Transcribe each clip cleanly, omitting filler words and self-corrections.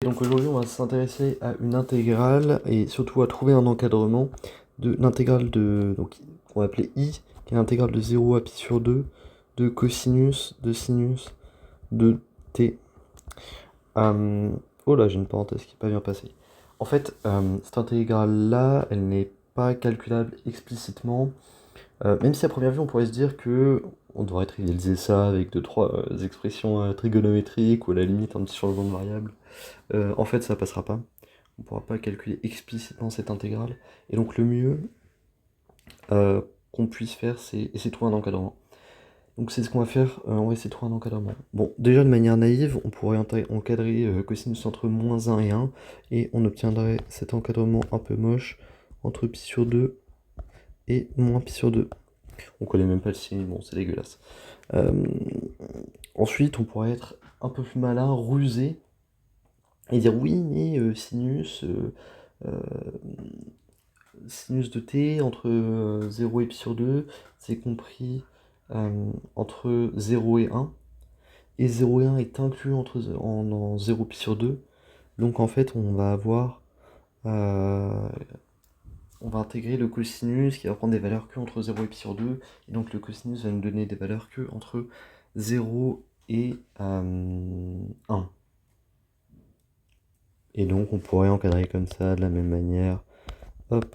Donc aujourd'hui, on va s'intéresser à une intégrale et surtout à trouver un encadrement de l'intégrale donc, qu'on va appeler I, qui est l'intégrale de 0 à pi sur 2 de cosinus de sinus de t. Oh là, j'ai une parenthèse qui n'est pas bien passée. En fait, cette intégrale-là, elle n'est pas calculable explicitement. Même si à première vue, on pourrait se dire que on devrait trivialiser ça avec 2-3 expressions trigonométriques ou à la limite un petit changement de variable. En fait, ça passera pas. On ne pourra pas calculer explicitement cette intégrale. Et donc le mieux qu'on puisse faire, c'est essayer de trouver un encadrement. Donc c'est ce qu'on va faire, on va essayer de trouver un encadrement. Bon, déjà de manière naïve, on pourrait encadrer cosinus entre moins 1 et 1, et on obtiendrait cet encadrement un peu moche entre pi sur 2 et moins pi sur 2. On connaît même pas le signe, bon c'est dégueulasse. Ensuite, on pourrait être un peu plus malin, rusé, et dire oui, mais euh, sinus de t entre 0 et pi sur 2, c'est compris entre 0 et 1. Et 0 et 1 est inclus en 0 pi sur 2. Donc en fait, on va intégrer le cosinus qui va prendre des valeurs que entre 0 et pi sur 2. Et donc le cosinus va nous donner des valeurs que entre 0 et 1. Et donc on pourrait encadrer comme ça de la même manière. Hop.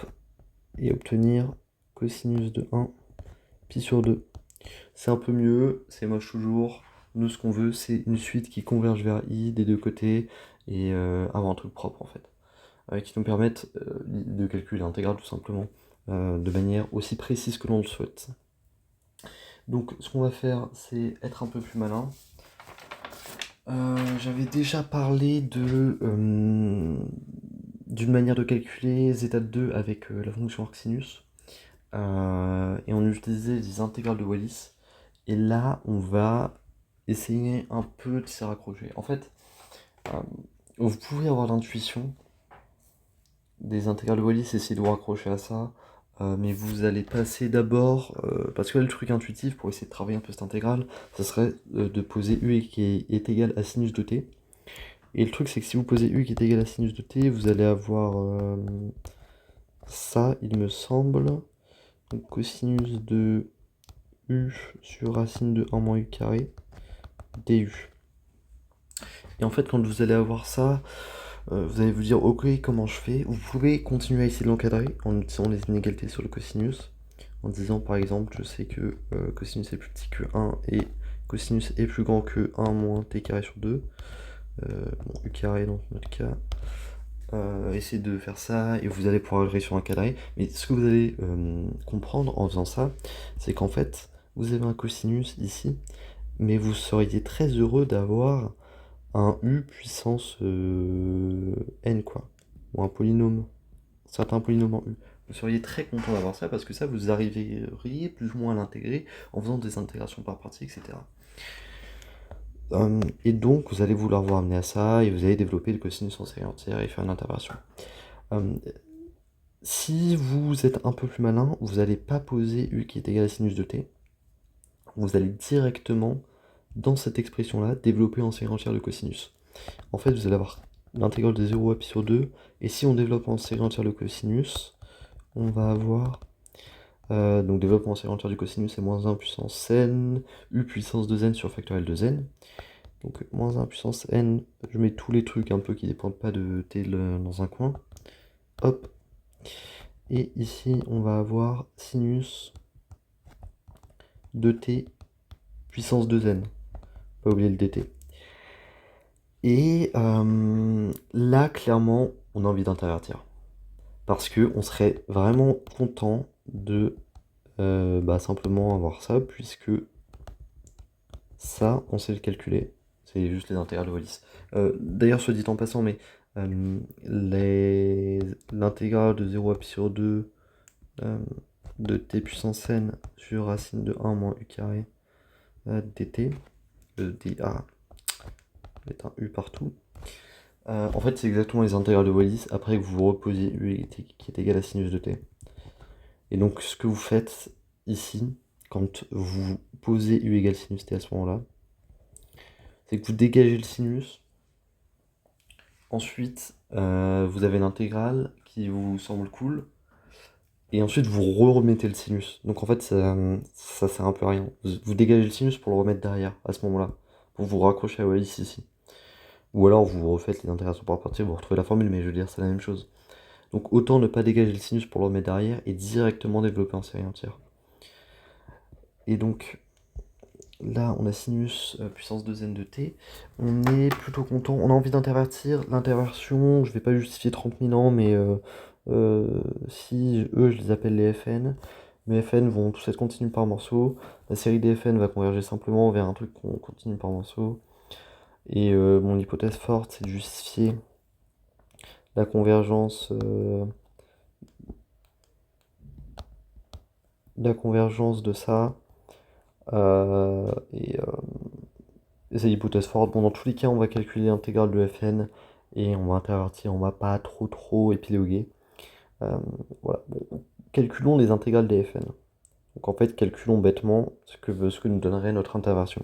Et obtenir cosinus de 1 pi sur 2. C'est un peu mieux, c'est moche toujours. Nous, ce qu'on veut, c'est une suite qui converge vers i des deux côtés et avoir un truc propre en fait, qui nous permette de calculer l'intégrale tout simplement de manière aussi précise que l'on le souhaite. Donc, ce qu'on va faire, c'est être un peu plus malin. J'avais déjà parlé d'une manière de calculer zeta de 2 avec la fonction arcsinus. Et on utilisait les intégrales de Wallis. Et là, on va essayer un peu de s'y raccrocher. En fait, vous pouvez avoir l'intuition des intégrales de Wallis, essayer de vous raccrocher à ça, mais vous allez passer d'abord, parce que là, le truc intuitif pour essayer de travailler un peu cette intégrale, ça serait de poser u qui est égal à sinus de t. Et le truc, c'est que si vous posez u qui est égal à sinus de t, vous allez avoir ça, il me semble. Donc cosinus de u sur racine de 1 moins u carré du. Et en fait, quand vous allez avoir ça, vous allez vous dire, ok, comment je fais? Vous pouvez continuer à essayer de l'encadrer en utilisant les inégalités sur le cosinus, en disant par exemple, je sais que cosinus est plus petit que 1 et cosinus est plus grand que 1 moins t carré sur 2, bon, u carré dans notre cas. Essayez de faire ça et vous allez pouvoir le sur un cadré. Mais ce que vous allez comprendre en faisant ça, c'est qu'en fait, vous avez un cosinus ici, mais vous seriez très heureux d'avoir un u puissance n, quoi. Ou un polynôme, certains polynômes en u. Vous seriez très content d'avoir ça parce que ça, vous arriveriez plus ou moins à l'intégrer en faisant des intégrations par partie, etc. Et donc, vous allez vouloir vous ramener à ça et vous allez développer le cosinus en série entière et faire une interprétation. Si vous êtes un peu plus malin, vous n'allez pas poser u qui est égal à sinus de t. Vous allez directement, dans cette expression-là, développer en série entière le cosinus. En fait, vous allez avoir l'intégrale de 0 à pi sur 2, et si on développe en série entière le cosinus, on va avoir, donc développement en série entière du cosinus, c'est moins 1 puissance n, u puissance 2n sur factoriel de n. Donc moins 1 puissance n, je mets tous les trucs un peu qui dépendent pas de t dans un coin. Hop. Et ici, on va avoir sinus de t puissance 2n. Pas oublier le dt. Et là, clairement, on a envie d'intervertir. Parce que on serait vraiment content de simplement avoir ça, puisque ça, on sait le calculer. C'est juste les intégrales de Wallis. D'ailleurs, soit dit en passant, mais l'intégrale de 0 à pi sur 2 de t puissance n sur racine de 1 moins u carré dt, dA, est un u partout. En fait, c'est exactement les intégrales de Wallis après que vous reposiez u qui est égal à sinus de t. Et donc, ce que vous faites ici, quand vous posez u égale sinus t à ce moment-là, c'est que vous dégagez le sinus, Ensuite, vous avez l'intégrale qui vous semble cool. Et ensuite, vous remettez le sinus. Donc en fait, ça sert un peu à rien. Vous dégagez le sinus pour le remettre derrière, à ce moment-là. Pour vous raccrocher à Wallis ici. Ou alors, vous refaites les intégrations par partie, vous retrouvez la formule, mais je veux dire, c'est la même chose. Donc autant ne pas dégager le sinus pour le remettre derrière et directement développer en série entière. Et donc, là, on a sinus puissance 2n de t. On est plutôt content. On a envie d'intervertir. L'interversion, je vais pas justifier 30 000 ans, mais si eux, je les appelle les Fn. Mes Fn vont tous être continus par morceaux. La série des Fn va converger simplement vers un truc qu'on continue par morceaux. Et mon hypothèse forte, c'est de justifier la convergence, de ça. Et c'est l'hypothèse forte. Bon, dans tous les cas, on va calculer l'intégrale de Fn et on va intervertir, on va pas trop épiloguer. Voilà. Bon, calculons les intégrales des Fn. Donc en fait, calculons bêtement ce que nous donnerait notre interversion.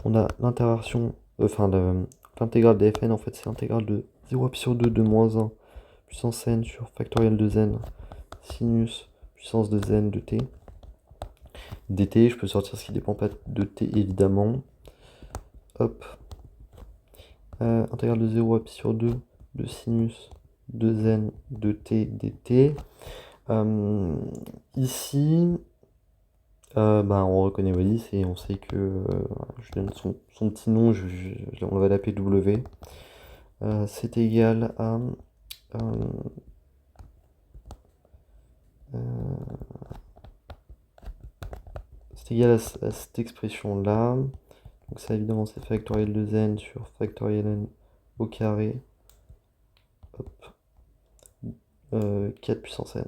On a l'interversion, l'intégrale des Fn, en fait, c'est l'intégrale de 0 pi sur 2 de moins 1 puissance n sur factoriel de n sinus puissance de n de t. dt, je peux sortir ce qui dépend pas de t évidemment. Hop. Intégrale de 0 à pi sur 2 de sinus de n de t dt. Ici, on reconnaît Wallis et on sait que, je donne son petit nom, on va l'appeler W. C'est égal à cette expression là. Donc ça évidemment c'est factoriel de n sur factoriel n au carré. Hop. 4 puissance n.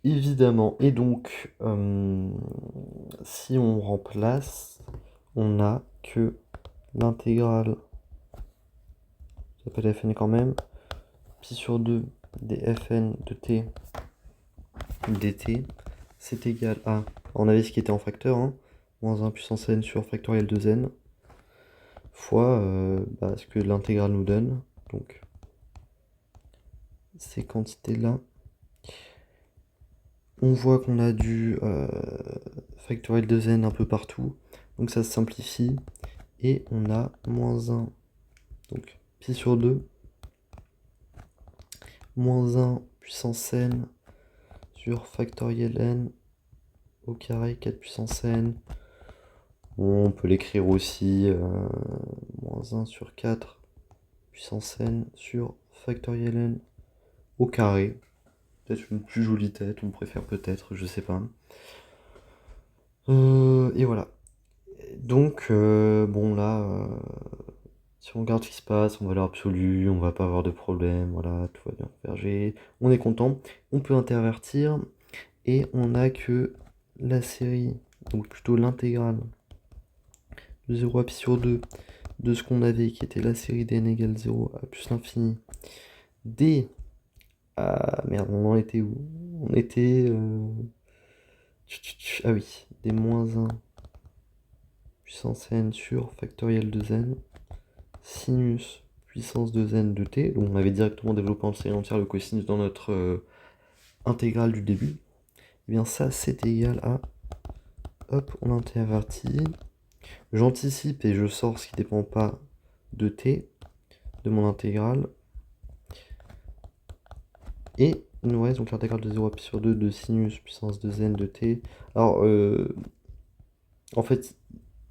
Évidemment. Et donc, si on remplace, on a que l'intégrale, s'appelle Fn quand même, pi sur 2 des Fn de t dt, c'est égal à, on avait ce qui était en facteur, hein, moins 1 puissance n sur factoriel de n, fois ce que l'intégrale nous donne, donc ces quantités-là. On voit qu'on a du factoriel de n un peu partout, donc ça se simplifie, et on a moins 1, donc pi sur 2, moins 1 puissance n sur factoriel n au carré 4 puissance n. Bon, on peut l'écrire aussi, moins 1 sur 4 puissance n sur factoriel n au carré. Peut-être une plus jolie tête, on préfère peut-être, je sais pas. Et voilà. Donc, bon là, si on regarde ce qui se passe en valeur absolue, on va pas avoir de problème, voilà, tout va bien converger. On est content, on peut intervertir, et on a que la série, donc plutôt l'intégrale de 0 à pi sur 2 de ce qu'on avait, qui était la série dn égale 0 à plus l'infini, des... Ah merde, on en était où? On était... Ah oui, des moins 1 puissance n sur factoriel de n, sinus puissance de n de t, donc on avait directement développé en série entière le cosinus dans notre intégrale du début. Et bien ça, c'est égal à... Hop, on intervertit. J'anticipe et je sors ce qui ne dépend pas de t, de mon intégrale. Et il nous reste donc l'intégrale de 0 à pi sur 2 de sinus puissance de n de t. Alors, en fait,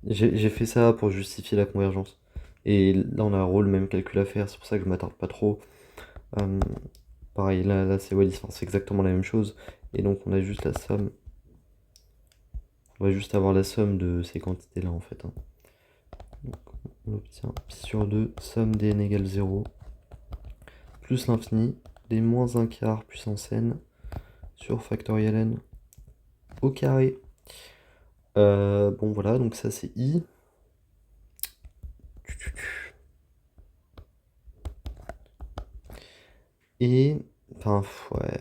j'ai fait ça pour justifier la convergence. Et là, on a le même calcul à faire, c'est pour ça que je m'attarde pas trop. Pareil, là c'est Wallis, enfin, c'est exactement la même chose. Et donc, on a juste la somme. On va juste avoir la somme de ces quantités-là, en fait. Hein. Donc, on obtient pi sur 2, somme dn égale 0, plus l'infini, des moins 1 quart puissance n sur factoriel n au carré. Bon voilà, donc ça c'est i. Et, enfin, ouais,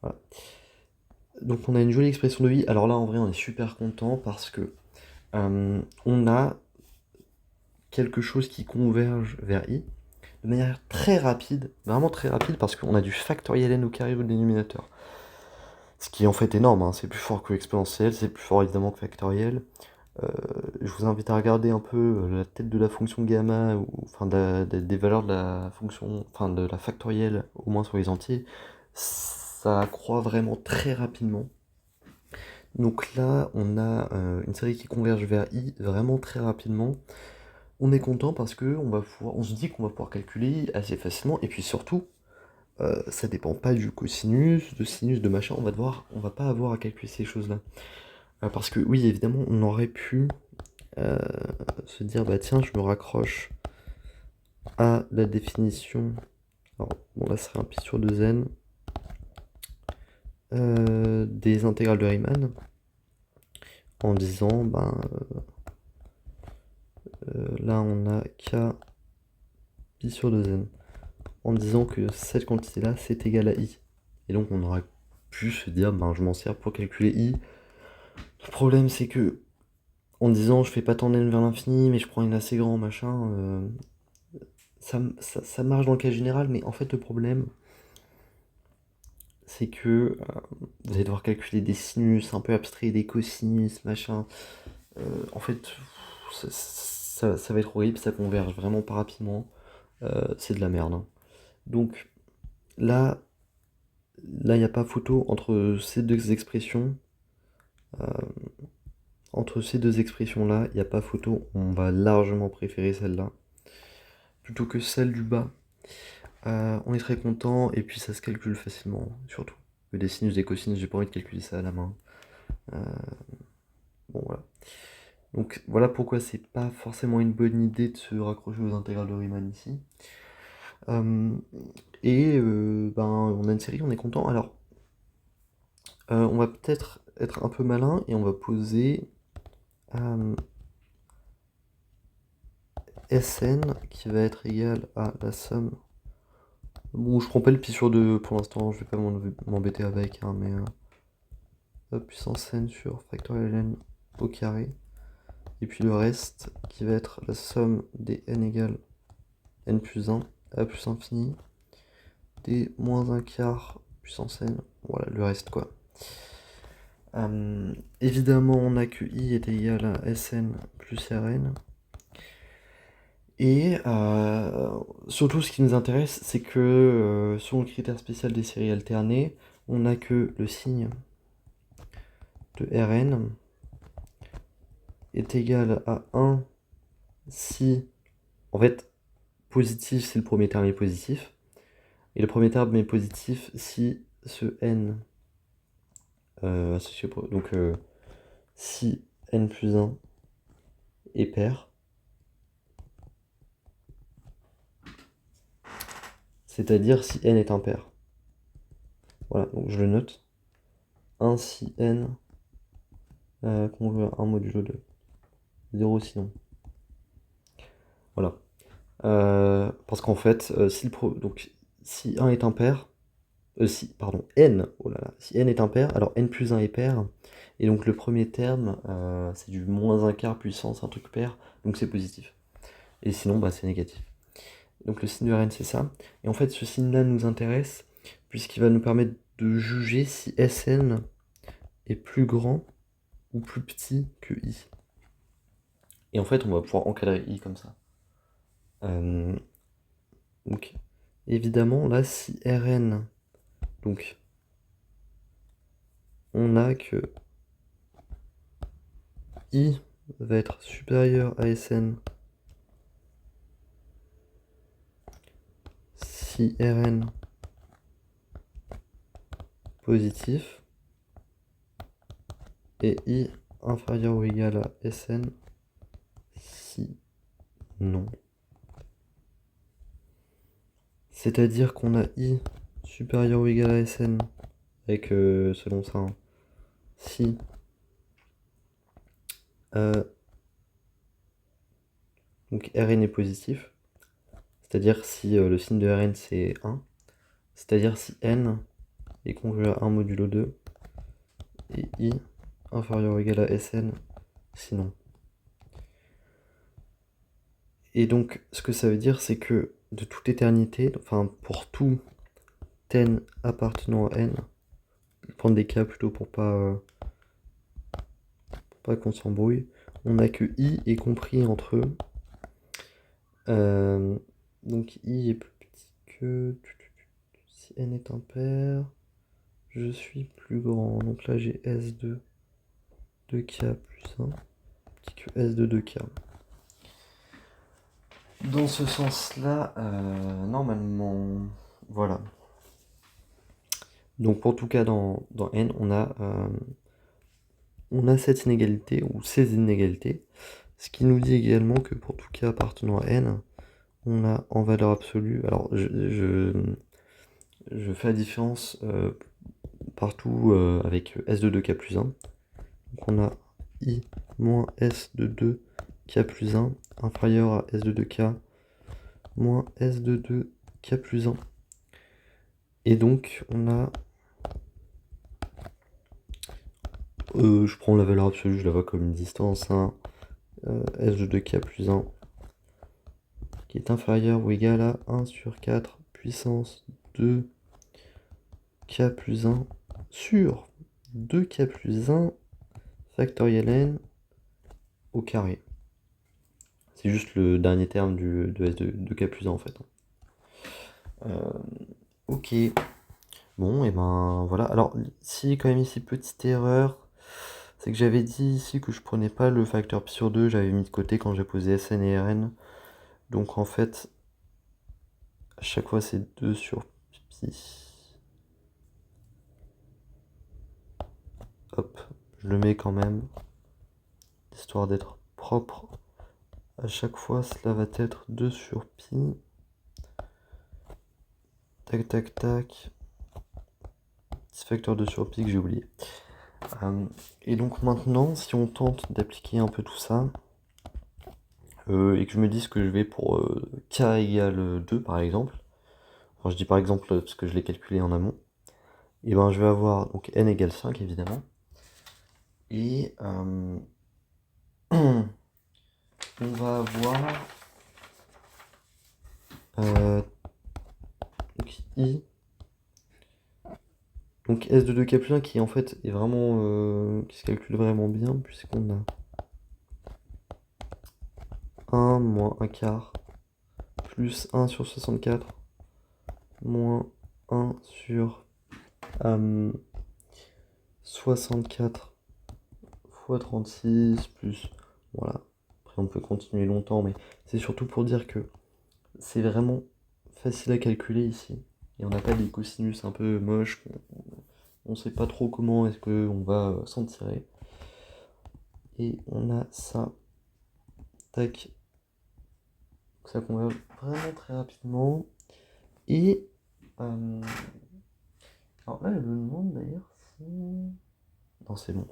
voilà. Donc on a une jolie expression de i. Alors là en vrai on est super content parce que on a quelque chose qui converge vers i de manière très rapide, vraiment très rapide, parce qu'on a du factoriel n au carré au dénominateur. Ce qui est en fait énorme, hein. C'est plus fort que exponentiel, c'est plus fort évidemment que factoriel. Je vous invite à regarder un peu la tête de la fonction gamma, ou enfin des valeurs de la fonction, enfin de la factorielle, au moins sur les entiers. Ça croît vraiment très rapidement. Donc là, on a une série qui converge vers i vraiment très rapidement. On est content parce que on se dit qu'on va pouvoir calculer i assez facilement, et puis surtout, ça dépend pas du cosinus, de sinus, de machin. On va pas avoir à calculer ces choses-là. Parce que oui, évidemment, on aurait pu euh, se dire, bah tiens, je me raccroche à la définition. Alors, bon, là, ce serait un pi sur 2n des intégrales de Riemann en disant, ben là, on a k pi sur 2n, en disant que cette quantité-là, c'est égal à i. Et donc, on aurait pu se dire, ben je m'en sers pour calculer i. Le problème, c'est que en disant je fais pas tant n vers l'infini, mais je prends une assez grand machin, ça marche dans le cas général, mais en fait le problème c'est que vous allez devoir calculer des sinus un peu abstraits, des cosinus, machin. En fait, ça va être horrible, ça converge vraiment pas rapidement. C'est de la merde, hein. Donc là, il n'y a pas photo entre ces deux expressions. Euh, Entre ces deux expressions-là, il n'y a pas photo. On va largement préférer celle-là plutôt que celle du bas. On est très content, et puis ça se calcule facilement, surtout. Des sinus, des cosinus, j'ai pas envie de calculer ça à la main. Bon, voilà. Donc voilà pourquoi c'est pas forcément une bonne idée de se raccrocher aux intégrales de Riemann ici. Ben, on a une série, on est content. Alors, on va peut-être être un peu malin et on va poser Sn qui va être égal à la somme. Bon, je prends pas le pi sur 2 pour l'instant, je vais pas m'embêter avec, hein, mais puissance n sur factoriel n au carré. Et puis le reste qui va être la somme des n égale n plus 1 à plus infini, des moins 1 quart puissance n, voilà le reste quoi. Évidemment on a que i est égal à Sn plus Rn. Et surtout ce qui nous intéresse, c'est que sur le critère spécial des séries alternées, on n'a que le signe de Rn est égal à 1 si, en fait, positif si le premier terme est positif, et le premier terme est positif si ce n associé, donc si n plus 1 est pair, c'est-à-dire si n est impair. Voilà, donc je le note. 1 si n conjugué à 1 modulo 2. 0 sinon. Voilà. Parce qu'en fait, donc, si 1 est impair, pardon, n, oh là là, si n est impair, alors n plus 1 est pair, et donc le premier terme, c'est du moins 1 quart puissance, un truc pair, donc c'est positif. Et sinon, bah, c'est négatif. Donc le signe de Rn, c'est ça. Et en fait, ce signe-là nous intéresse, puisqu'il va nous permettre de juger si Sn est plus grand ou plus petit que i. Et en fait, on va pouvoir encadrer i comme ça. Donc, évidemment, là, si Rn, donc, on a que i va être supérieur à Sn si Rn positif et i inférieur ou égal à Sn si non. C'est-à-dire qu'on a i supérieur ou égal à Sn avec, selon ça, hein, si donc Rn est positif, c'est-à-dire si le signe de Rn c'est 1, c'est-à-dire si n est conjugué à 1 modulo 2 et i inférieur ou égal à Sn sinon. Et donc, ce que ça veut dire, c'est que de toute éternité, enfin pour tout n appartenant à n, prendre des cas plutôt pour pas qu'on s'embrouille, on a que i est compris entre eux. Donc i est plus petit que... Si n est impair, je suis plus grand. Donc là j'ai S de 2K plus 1, petit que S de 2K. Dans ce sens-là, normalement, voilà. Donc pour tout cas dans n, on a cette inégalité ou ces inégalités. Ce qui nous dit également que pour tout cas appartenant à n, on a en valeur absolue, alors je fais la différence partout avec S de 2K plus 1. Donc on a I moins S de 2K plus 1 inférieur à S de 2K moins S de 2K plus 1. Et donc on a... je prends la valeur absolue, je la vois comme une distance, hein, S de 2K plus 1 qui est inférieur ou égal à 1 sur 4 puissance 2K plus 1 sur 2K plus 1 factoriel n au carré. C'est juste le dernier terme de S de K plus 1 en fait. Ok. Bon, et ben voilà. Alors, si quand même ici, petite erreur, c'est que j'avais dit ici que je prenais pas le facteur pi sur 2, j'avais mis de côté quand j'ai posé Sn et Rn. Donc en fait, à chaque fois c'est 2 sur pi. Hop, je le mets quand même, histoire d'être propre. À chaque fois, cela va être 2 sur pi. Tac, tac, tac. Petit facteur 2 sur pi que j'ai oublié. Et donc maintenant, si on tente d'appliquer un peu tout ça, et que je me dise que je vais pour k égale 2 par exemple, enfin je dis par exemple parce que je l'ai calculé en amont, et ben je vais avoir donc n égale 5 évidemment, et on va avoir donc i, donc s de 2k plus 1 qui en fait est vraiment, qui se calcule vraiment bien puisqu'on a 1 moins 1 quart plus 1 sur 64 moins 1 sur 64 fois 36 plus... Voilà. Après on peut continuer longtemps, mais c'est surtout pour dire que c'est vraiment facile à calculer ici. Et on n'a pas des cosinus un peu moches. On sait pas trop comment est-ce qu'on va s'en tirer. Et on a ça. Tac. Ça converge vraiment très rapidement. Et... alors là, elle me demande d'ailleurs si... Non, c'est bon.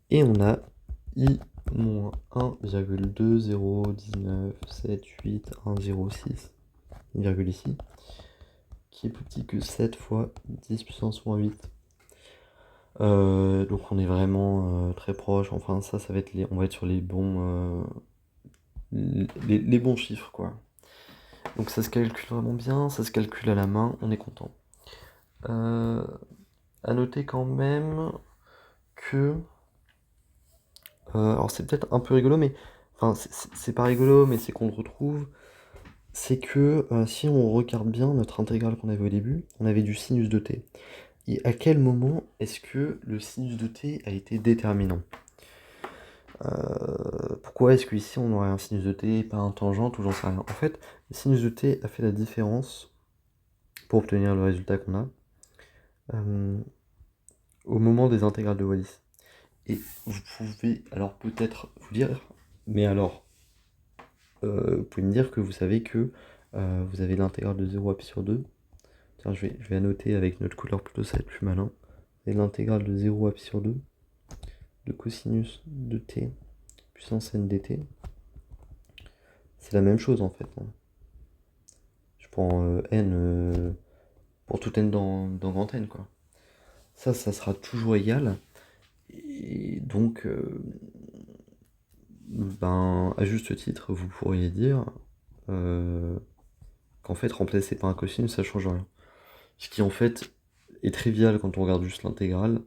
Et on a i moins 1,201978106, virgule ici, qui est plus petit que 7 fois 10 puissance moins 8. Donc on est vraiment très proche. Enfin ça va être on va être sur les bons les bons chiffres quoi. Donc ça se calcule vraiment bien, ça se calcule à la main, on est content. À noter quand même que alors c'est peut-être un peu rigolo, mais enfin c'est pas rigolo, mais c'est qu'on le retrouve. C'est que si on regarde bien notre intégrale qu'on avait au début, on avait du sinus de t. Et à quel moment est-ce que le sinus de t a été déterminant? Pourquoi est-ce qu'ici on aurait un sinus de t et pas un tangente ou j'en sais rien? En fait, le sinus de t a fait la différence pour obtenir le résultat qu'on a au moment des intégrales de Wallis. Et vous pouvez alors peut-être vous dire, mais alors, vous pouvez me dire que vous savez que vous avez l'intégrale de 0 à pi sur 2. Tiens, je vais annoter avec notre couleur plutôt, ça va être plus malin. Et l'intégrale de 0 à pi sur 2 de cosinus de t puissance n dt. C'est la même chose en fait. Hein. Je prends n pour tout n dans grand N quoi. Ça sera toujours égal. Et donc ben, à juste titre, vous pourriez dire qu'en fait, remplacer par un cosinus, ça change rien. Ce qui en fait est trivial quand on regarde juste l'intégrale,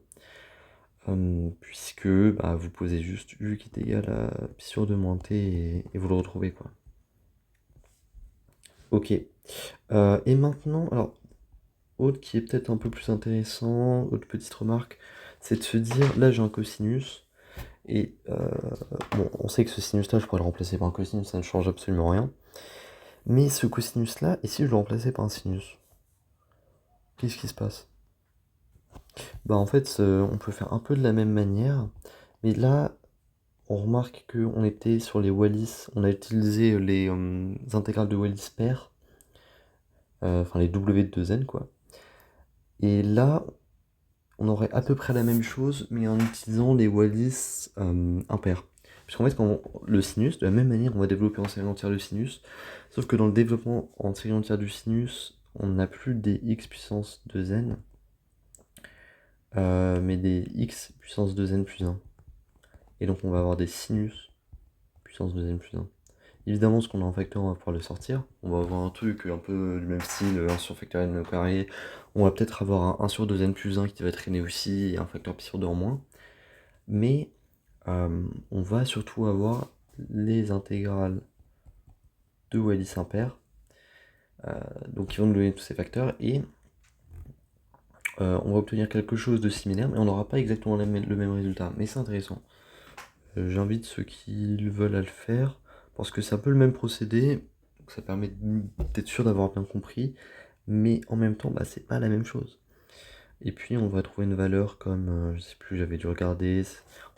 puisque bah, vous posez juste u qui est égal à pi sur 2 moins t et vous le retrouvez quoi. Ok. Et maintenant, alors, autre qui est peut-être un peu plus intéressant, autre petite remarque, c'est de se dire, là j'ai un cosinus, et bon, on sait que ce sinus-là, je pourrais le remplacer par un cosinus, ça ne change absolument rien. Mais ce cosinus-là, et si je le remplaçais par un sinus, qu'est-ce qui se passe? Bah en fait, on peut faire un peu de la même manière, mais là, on remarque qu'on était sur les Wallis, on a utilisé les intégrales de Wallis paires, enfin les W de 2n quoi. Et là, on aurait à peu près la même chose, mais en utilisant les Wallis impairs. Puisqu'en fait, quand le sinus, de la même manière, on va développer en série entière le sinus, sauf que dans le développement en série entière du sinus, on n'a plus des x puissance 2n, mais des x puissance 2n plus 1. Et donc on va avoir des sinus puissance 2n plus 1. Évidemment, ce qu'on a en facteur, on va pouvoir le sortir. On va avoir un truc un peu du même style, 1 sur facteur n au carré. On va peut-être avoir un 1 sur 2n plus 1 qui va traîner aussi, et un facteur pi sur 2 en moins. Mais on va surtout avoir les intégrales de Wallis impair, donc qui vont nous donner tous ces facteurs, et on va obtenir quelque chose de similaire, mais on n'aura pas exactement le même résultat. Mais c'est intéressant. J'invite ceux qui veulent à le faire, parce que c'est un peu le même procédé, donc ça permet d'être sûr d'avoir bien compris, mais en même temps, bah, c'est pas la même chose. Et puis on va trouver une valeur comme, je sais plus, j'avais dû regarder,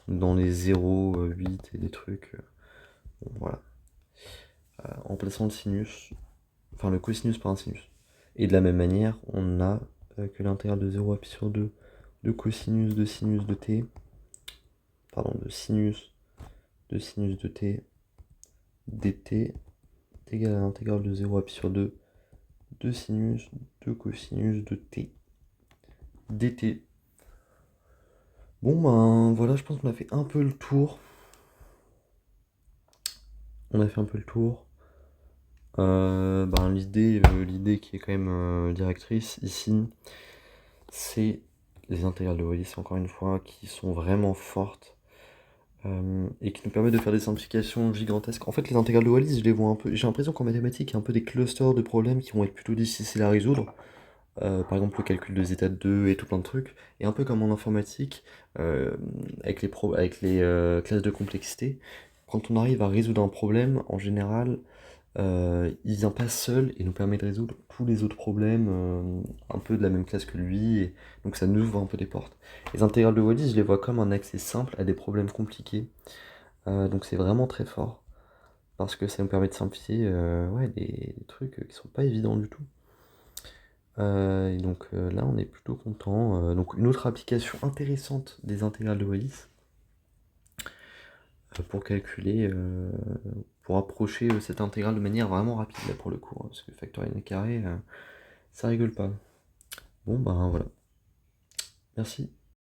dans les 0, 8 et des trucs. Bon, voilà. En remplaçant le sinus, enfin le cosinus par un sinus. Et de la même manière, on a que l'intégrale de 0 à pi sur 2 de cosinus de sinus de t, pardon, de sinus de t dt est égal à l'intégrale de 0 à pi sur 2 de sinus de cosinus de t dt. Bon ben voilà, je pense qu'on a fait un peu le tour. On a fait un peu le tour. Ben, l'idée qui est quand même directrice ici, c'est les intégrales de Wallis, encore une fois, qui sont vraiment fortes et qui nous permettent de faire des simplifications gigantesques. En fait, les intégrales de Wallis, je les vois un peu. J'ai l'impression qu'en mathématiques, il y a un peu des clusters de problèmes qui vont être plutôt difficiles à résoudre. Par exemple, le calcul de zeta 2 et tout plein de trucs. Et un peu comme en informatique, avec les classes de complexité, quand on arrive à résoudre un problème, en général, il vient pas seul et nous permet de résoudre tous les autres problèmes un peu de la même classe que lui, et donc ça nous ouvre un peu des portes. Les intégrales de Wallis, je les vois comme un accès simple à des problèmes compliqués, donc c'est vraiment très fort, parce que ça nous permet de simplifier ouais, des trucs qui sont pas évidents du tout. Et donc là on est plutôt content. Donc une autre application intéressante des intégrales de Wallis, pour calculer, pour approcher cette intégrale de manière vraiment rapide là pour le coup, hein, parce que facteur n carré, ça rigole pas. Bon ben voilà. Merci.